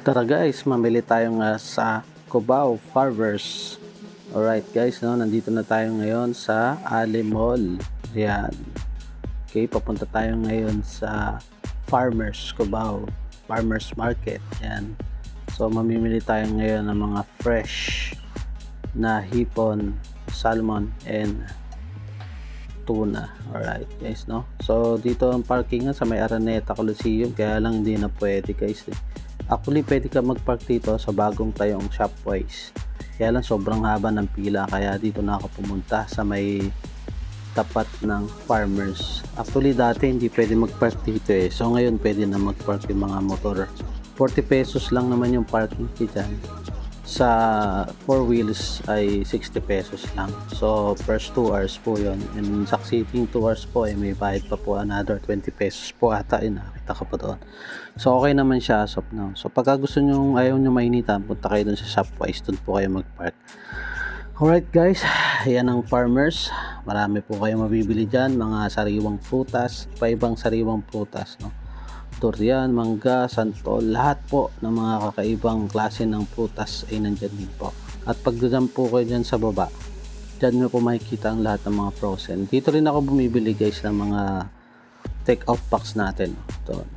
Tara guys, mamili tayo nga sa Cubao Farmers. Alright guys, no, nandito na tayo ngayon sa Ali Mall. Ayan. Okay, papunta tayo ngayon sa Farmers Cubao, Farmers Market. Ayan. So mamimili tayo ngayon ng mga fresh na hipon, salmon, and tuna. Alright guys, no. So dito ang parking nga sa may Araneta Coliseum, kaya lang hindi na pwede guys. Actually pwede ka mag-park dito sa bagong tayong Shopwise, kaya lang sobrang haba ng pila, kaya dito na ako pumunta sa may tapat ng Farmers. Actually dati hindi pwede mag-park dito so ngayon pwede na mag-park yung mga motor. 40 pesos lang naman yung parking fee dyan. Sa 4 wheels ay 60 pesos lang. So first 2 hours po yun, and succeeding 2 hours po ay may bayad pa po another 20 pesos po ata, nakita ko po doon. So okay naman siya as of now. So pagka gusto nyo, ayaw nyo mainitan, punta kayo dun sa Shopwise, dun po kayo mag-park. Alright guys, yan ang Farmers. Marami po kayo mabibili dyan, mga sariwang prutas, ibang sariwang prutas, no? Durian, mangga, santol, lahat po ng mga kakaibang klase ng prutas ay nandyan din po. At pag dyan po kayo dyan sa baba, dyan nyo po makikita ang lahat ng mga frozen. Dito rin ako bumibili guys ng mga take out packs natin.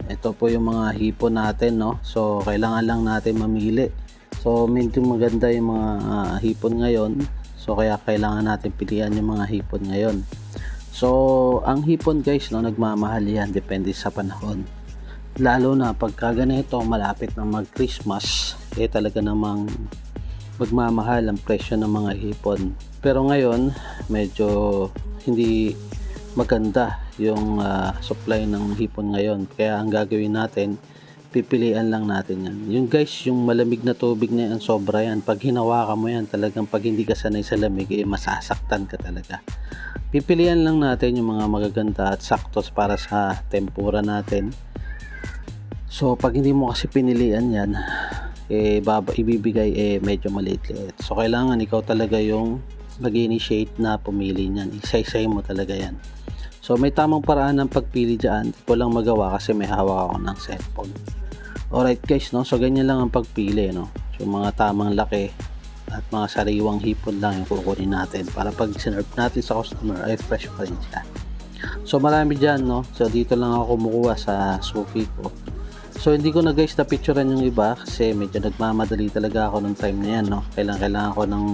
Ito po yung mga hipon natin, no? So kailangan lang natin mamili. So medyo maganda yung mga hipon ngayon, so kaya kailangan natin pilihan yung mga hipon ngayon. So ang hipon guys, no, nagmamahal yan, depende sa panahon. Lalo na pagka ganito malapit na mag Christmas, talaga namang magmamahal ang presyo ng mga hipon. Pero ngayon medyo hindi maganda yung supply ng hipon ngayon, kaya ang gagawin natin, pipilian lang natin yan. Yung guys, yung malamig na tubig na yan, sobra yan. Pag hinawakan mo yan, talagang pag hindi ka sanay sa lamig, masasaktan ka talaga. Pipilian lang natin yung mga magaganda at saktos para sa tempura natin. So pag hindi mo kasi pinilian yan, ibibigay medyo maliit-liit. So kailangan ikaw talaga yung mag-initiate na pumili niyan. Isa-isay mo talaga yan. So may tamang paraan ng pagpili dyan. Hindi ko lang magawa kasi may hawak ako ng cellphone. Alright guys, no? So ganyan lang ang pagpili, no? So mga tamang laki at mga sariwang hipon lang yung kukunin natin para pag sinerve natin sa customer ay fresh pa rin siya. So marami dyan, no? So dito lang ako kumukuha sa suki ko. So hindi ko na guys na picturean yung iba kasi medyo nagmamadali talaga ako ng time na yan, no? Kailangan ko ng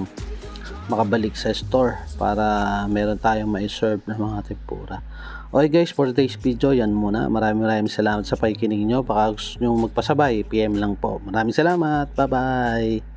makabalik sa store para meron tayong ma-serve na mga tempura. Okay guys, for today's video yan muna. Maraming salamat sa pakikinig nyo. Baka gusto nyo magpasabay, PM lang po. Maraming salamat, bye bye.